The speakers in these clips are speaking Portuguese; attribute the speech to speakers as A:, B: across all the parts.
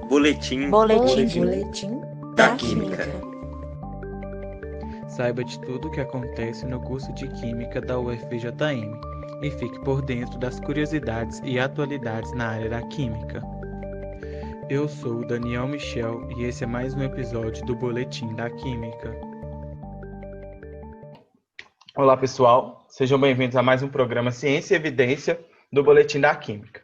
A: Boletim
B: Boletim
A: da
B: da
A: Química.
C: Saiba de tudo o que acontece no curso de Química da UFVJM e fique por dentro das curiosidades e atualidades na área da Química. Eu sou o Daniel Michel e esse é mais um episódio do Boletim da Química.
D: Olá, pessoal. Sejam bem-vindos a mais um programa Ciência e Evidência do Boletim da Química.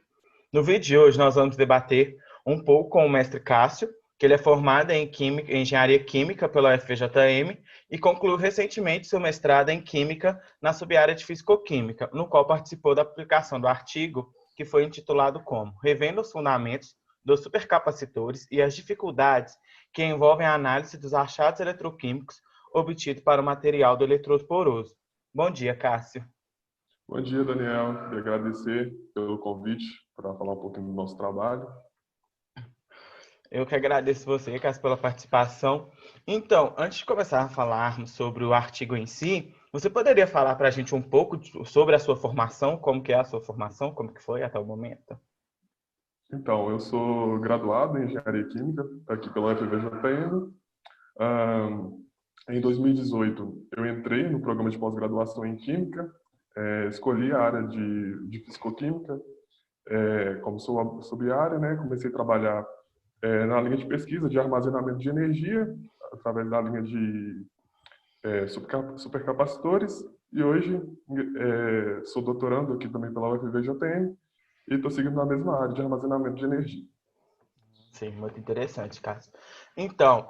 D: No vídeo de hoje, nós vamos debater um pouco com o mestre Cássio, que ele é formado em Engenharia Química pela UFVJM e concluiu recentemente seu mestrado em Química na subárea de Fisicoquímica, no qual participou da publicação do artigo que foi intitulado como Revendo os Fundamentos dos Supercapacitores e as Dificuldades que envolvem a análise dos achados eletroquímicos obtidos para o material do eletrodo poroso. Bom dia, Cássio.
E: Bom dia, Daniel. Queria agradecer pelo convite para falar um pouquinho do nosso trabalho.
D: Eu que agradeço você, Cássio, pela participação. Então, antes de começar a falar sobre o artigo em si, você poderia falar para a gente um pouco sobre a sua formação, como que é a sua formação, como que foi até o momento?
E: Então, eu sou graduado em Engenharia Química, aqui pela UFVJM. Em 2018, eu entrei no programa de pós-graduação em Química, escolhi a área de Fisicoquímica como sub-área, né? Comecei a trabalhar na linha de pesquisa de armazenamento de energia, através da linha de supercapacitores, e hoje sou doutorando aqui também pela UFVJM e estou seguindo na mesma área de armazenamento de energia.
D: Sim, muito interessante, Cássio. Então,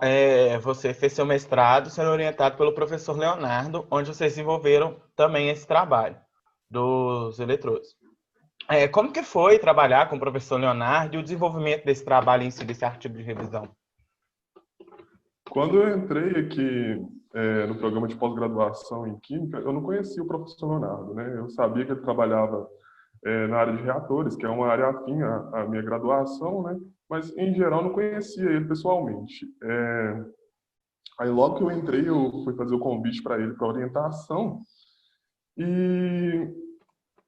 D: você fez seu mestrado sendo orientado pelo professor Leonardo, onde vocês desenvolveram também esse trabalho dos eletrodos. Como que foi trabalhar com o professor Leonardo e o desenvolvimento desse trabalho em si, desse artigo de revisão?
E: Quando eu entrei aqui no programa de pós-graduação em Química, eu não conhecia o professor Leonardo, né? Eu sabia que ele trabalhava na área de reatores, que é uma área afim à minha graduação, né? Mas, em geral, não conhecia ele pessoalmente. Aí, logo que eu entrei, eu fui fazer o convite para ele para orientação e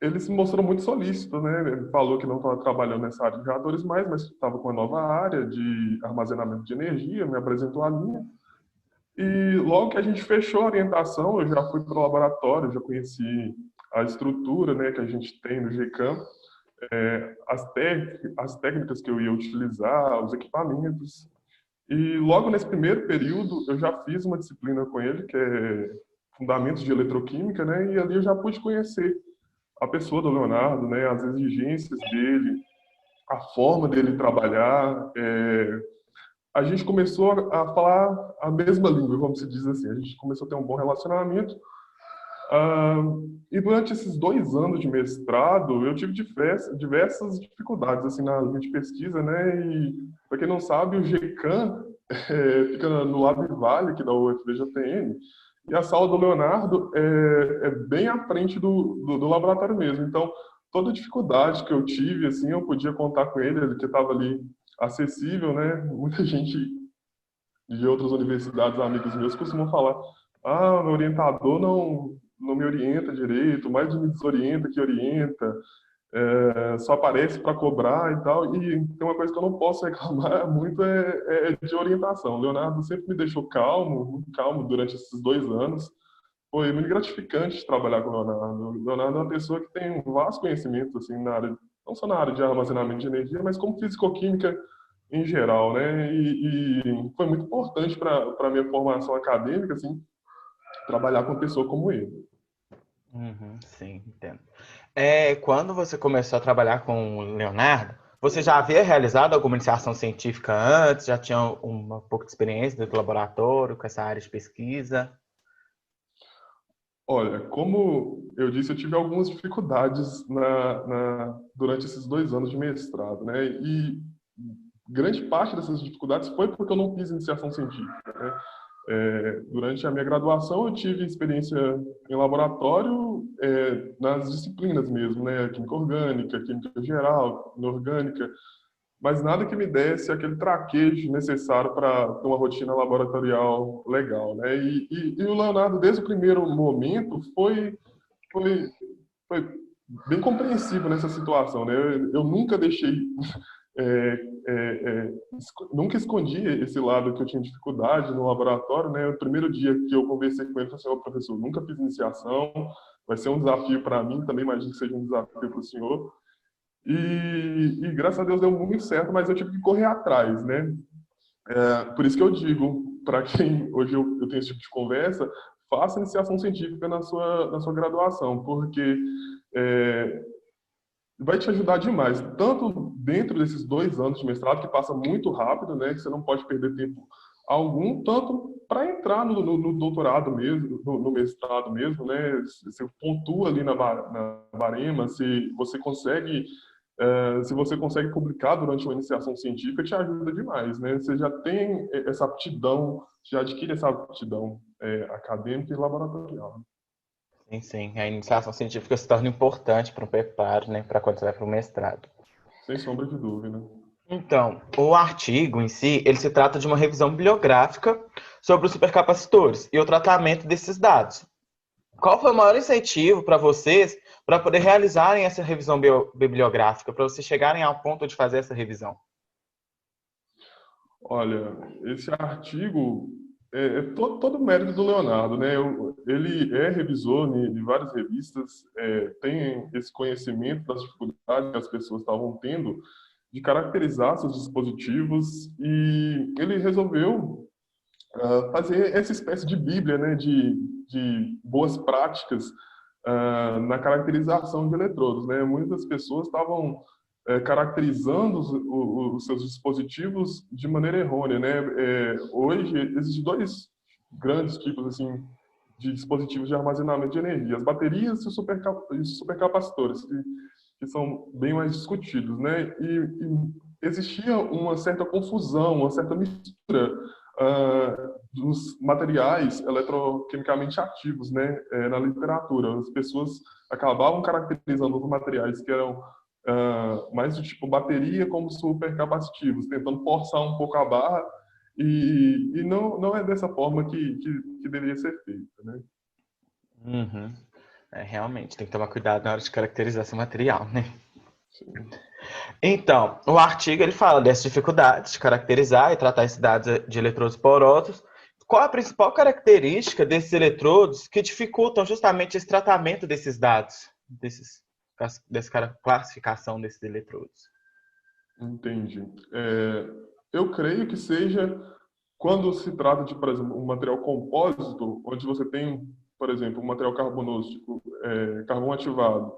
E: ele se mostrou muito solícito, né? Ele falou que não estava trabalhando nessa área de reatores mais, mas estava com uma nova área de armazenamento de energia, me apresentou a linha. E logo que a gente fechou a orientação, eu já fui para o laboratório, já conheci a estrutura, né, que a gente tem no GCAM, as técnicas que eu ia utilizar, os equipamentos. E logo nesse primeiro período, eu já fiz uma disciplina com ele, que é Fundamentos de Eletroquímica, né, e ali eu já pude conhecer a pessoa do Leonardo, né, as exigências dele, a forma dele trabalhar. A gente começou a falar a mesma língua, vamos dizer assim. A gente começou a ter um bom relacionamento. E durante esses 2 anos de mestrado, eu tive diversas dificuldades assim, na linha de pesquisa, né? E, para quem não sabe, o GCAM fica no Lab Vale, aqui da UFVJM, e a sala do Leonardo é bem à frente do laboratório mesmo. Então, toda dificuldade que eu tive, assim, eu podia contar com ele que estava ali acessível, né? Muita gente de outras universidades, amigos meus, costumam falar: ah, meu orientador não me orienta direito, mais me desorienta que orienta, só aparece para cobrar e tal. E tem uma coisa que eu não posso reclamar muito é de orientação. O Leonardo sempre me deixou calmo, muito calmo durante esses 2 anos. Foi muito gratificante trabalhar com o Leonardo. O Leonardo é uma pessoa que tem um vasto conhecimento assim, na área, não só na área de armazenamento de energia, mas como fisicoquímica em geral, né? E foi muito importante para a minha formação acadêmica, assim, trabalhar com uma pessoa como ele.
D: Sim, entendo. Quando você começou a trabalhar com o Leonardo, você já havia realizado alguma iniciação científica antes? Já tinha um pouco de experiência dentro do laboratório, com essa área de pesquisa?
E: Olha, como eu disse, eu tive algumas dificuldades durante esses 2 anos de mestrado, né? E grande parte dessas dificuldades foi porque eu não fiz iniciação científica, né? Durante a minha graduação, eu tive experiência em laboratório, nas disciplinas mesmo, né? Química orgânica, química geral, inorgânica, mas nada que me desse aquele traquejo necessário para ter uma rotina laboratorial legal, né? E o Leonardo, desde o primeiro momento, foi, foi bem compreensivo nessa situação, né? Eu nunca deixei nunca escondi esse lado que eu tinha dificuldade no laboratório, né? O primeiro dia que eu conversei com ele, eu falei assim, "Ó, professor, nunca fiz iniciação, vai ser um desafio para mim, também imagino que seja um desafio para o senhor. E graças a Deus deu muito certo, mas eu tive que correr atrás, né? Por isso que eu digo, para quem hoje eu tenho esse tipo de conversa, faça iniciação científica na sua graduação, porque vai te ajudar demais, tanto dentro desses 2 anos de mestrado, que passa muito rápido, né, que você não pode perder tempo algum, tanto para entrar no doutorado mesmo, no mestrado mesmo, né, você pontua ali na barema, se você consegue publicar durante uma iniciação científica, te ajuda demais, né, você já tem essa aptidão, já adquire essa aptidão acadêmica e laboratorial.
D: Sim, sim. A iniciação científica se torna importante para o preparo, né, para quando você vai para o mestrado.
E: Sem sombra de dúvida.
D: Então, o artigo em si, ele se trata de uma revisão bibliográfica sobre os supercapacitores e o tratamento desses dados. Qual foi o maior incentivo para vocês para poder realizarem essa revisão bibliográfica, para vocês chegarem ao ponto de fazer essa revisão?
E: Olha, esse artigo todo mérito do Leonardo, né? Ele é revisor de várias revistas, tem esse conhecimento das dificuldades que as pessoas estavam tendo de caracterizar seus dispositivos e ele resolveu fazer essa espécie de bíblia, né? De boas práticas na caracterização de eletrodos, né? Muitas pessoas estavam caracterizando os seus dispositivos de maneira errônea, né? Hoje existem 2 grandes tipos assim de dispositivos de armazenamento de energia: as baterias e os supercapacitores, que são bem mais discutidos, né? E existia uma certa confusão, uma certa mistura dos materiais eletroquimicamente ativos, né? Na literatura, as pessoas acabavam caracterizando os materiais que eram mais do tipo bateria como supercapacitivos, tentando forçar um pouco a barra, e não é dessa forma que deveria ser feita, né?
D: Uhum. Realmente, tem que tomar cuidado na hora de caracterizar esse material, né?
E: Sim.
D: Então, o artigo ele fala dessas dificuldades de caracterizar e tratar esses dados de eletrodos porosos. Qual a principal característica desses eletrodos que dificultam justamente esse tratamento desses dados, dessa classificação desses eletrodos?
E: Entendi. Eu creio que seja quando se trata de, por exemplo, um material compósito, onde você tem, por exemplo, um material carbonoso, tipo carvão ativado,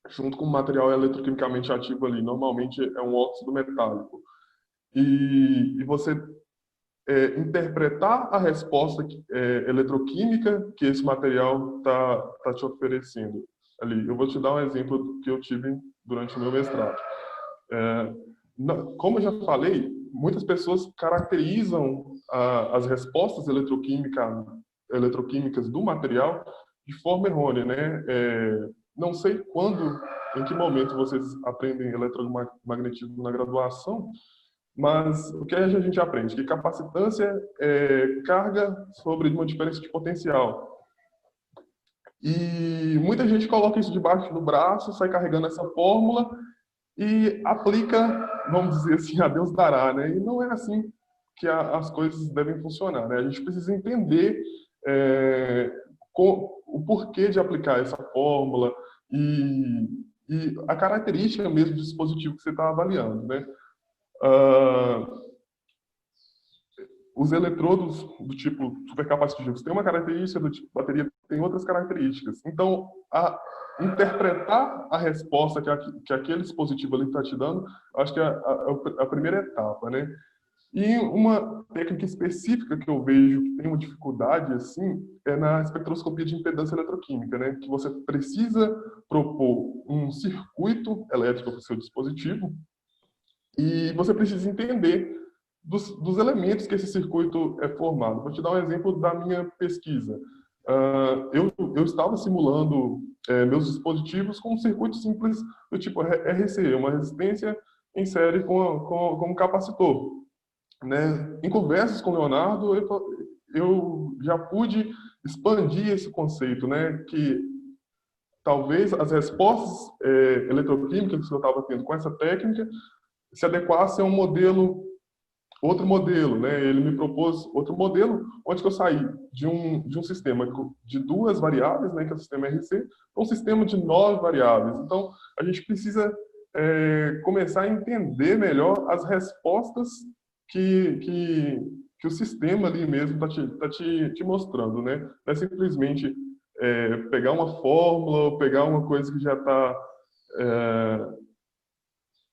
E: junto com um material eletroquimicamente ativo ali, normalmente é um óxido metálico. E você interpretar a resposta eletroquímica que esse material tá te oferecendo ali. Eu vou te dar um exemplo que eu tive durante o meu mestrado. Como eu já falei, muitas pessoas caracterizam as respostas eletroquímicas do material de forma errônea, né? Não sei quando, em que momento vocês aprendem eletromagnetismo na graduação, mas o que a gente aprende? Que capacitância é carga sobre uma diferença de potencial. E muita gente coloca isso debaixo do braço, sai carregando essa fórmula e aplica, vamos dizer assim, a Deus dará, né? E não é assim que as coisas devem funcionar, né? A gente precisa entender o porquê de aplicar essa fórmula e a característica mesmo do dispositivo que você está avaliando, né? Os eletrodos do tipo supercapacitivos têm uma característica, do tipo bateria tem outras características. Então, interpretar a resposta que aquele dispositivo ali está te dando, acho que é a primeira etapa, né? E uma técnica específica que eu vejo que tem uma dificuldade assim é na espectroscopia de impedância eletroquímica, né? Que você precisa propor um circuito elétrico para o seu dispositivo e você precisa entender dos elementos que esse circuito é formado. Vou te dar um exemplo da minha pesquisa. Eu estava simulando meus dispositivos com um circuito simples do tipo RCE, uma resistência em série com um capacitor, né? Em conversas com o Leonardo, eu já pude expandir esse conceito, né? Que talvez as respostas eletroquímicas que eu estava tendo com essa técnica se adequasse a um modelo, outro modelo, né? Ele me propôs outro modelo, onde que eu saí de um sistema de 2 variáveis, né, que é o sistema RC, para um sistema de 9 variáveis. Então, a gente precisa começar a entender melhor as respostas que o sistema ali mesmo está te mostrando, né? Não é simplesmente pegar uma fórmula ou pegar uma coisa que já está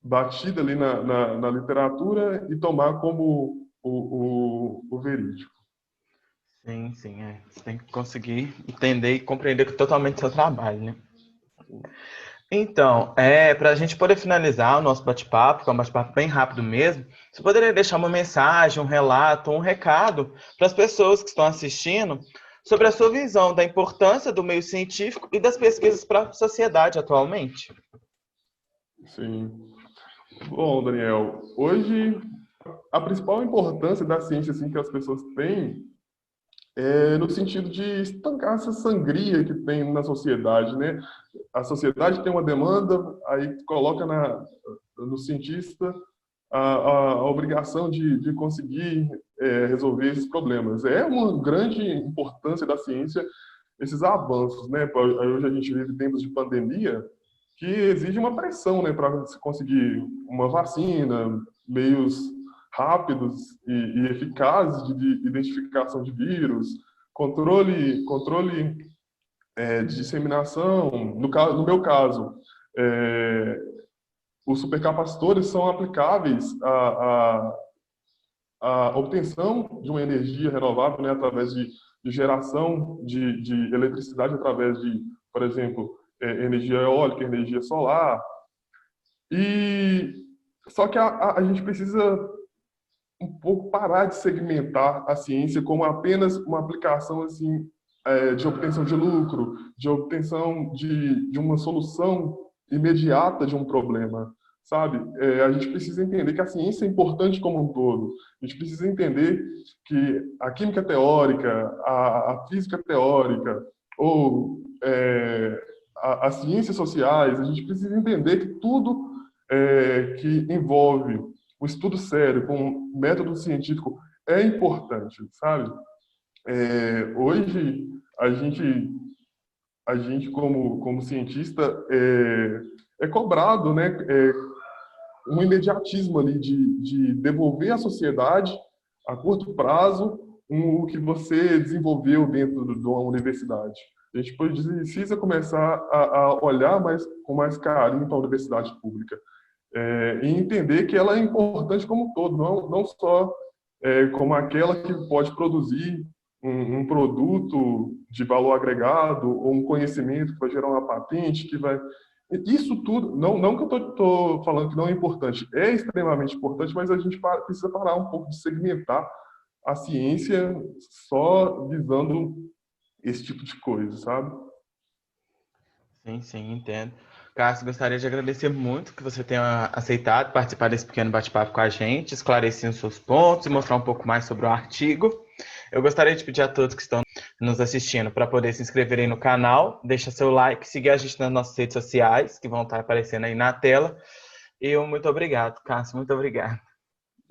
E: batida ali na literatura e tomar como o verídico.
D: Sim, sim, Você tem que conseguir entender e compreender totalmente o seu trabalho, né? Então, para a gente poder finalizar o nosso bate-papo, que é um bate-papo bem rápido mesmo, você poderia deixar uma mensagem, um relato, um recado para as pessoas que estão assistindo sobre a sua visão da importância do meio científico e das pesquisas para a sociedade atualmente?
E: Sim. Bom, Daniel, hoje a principal importância da ciência assim, que as pessoas têm é no sentido de estancar essa sangria que tem na sociedade, né? A sociedade tem uma demanda, aí coloca no cientista a obrigação de conseguir resolver esses problemas. É uma grande importância da ciência esses avanços, né? Hoje a gente vive tempos de pandemia que exige uma pressão, né, para se conseguir uma vacina, meios rápidos e eficazes de identificação de vírus, controle de disseminação. No meu caso, os supercapacitores são aplicáveis à obtenção de uma energia renovável, né, através de geração de eletricidade através de, por exemplo, energia eólica, energia solar. E só que a gente precisa um pouco parar de segmentar a ciência como apenas uma aplicação assim de obtenção de lucro, de obtenção de uma solução imediata de um problema, sabe? A gente precisa entender que a ciência é importante como um todo. A gente precisa entender que a química teórica, a física teórica ou as ciências sociais, a gente precisa entender que tudo que envolve o estudo sério com método científico é importante, sabe? Hoje a gente como cientista é cobrado, né? Um imediatismo ali de devolver à sociedade a curto prazo o que você desenvolveu dentro de uma universidade. A gente precisa começar a olhar com mais carinho para a universidade pública. E entender que ela é importante como um todo, não só como aquela que pode produzir um produto de valor agregado ou um conhecimento que vai gerar uma patente, que vai... Isso tudo, não que eu estou falando que não é importante, é extremamente importante, mas a gente precisa parar um pouco de segmentar a ciência só visando esse tipo de coisa, sabe?
D: Sim, sim, entendo. Cássio, gostaria de agradecer muito que você tenha aceitado participar desse pequeno bate-papo com a gente, esclarecendo seus pontos e mostrar um pouco mais sobre o artigo. Eu gostaria de pedir a todos que estão nos assistindo para poder se inscreverem no canal, deixar seu like, seguir a gente nas nossas redes sociais, que vão estar aparecendo aí na tela. E muito obrigado, Cássio, muito obrigado.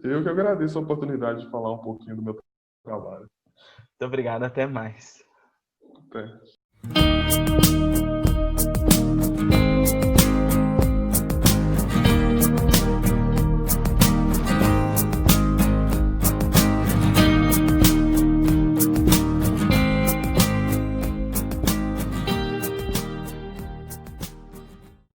E: Eu que agradeço a oportunidade de falar um pouquinho do meu trabalho.
D: Muito obrigado, até mais.
E: Até.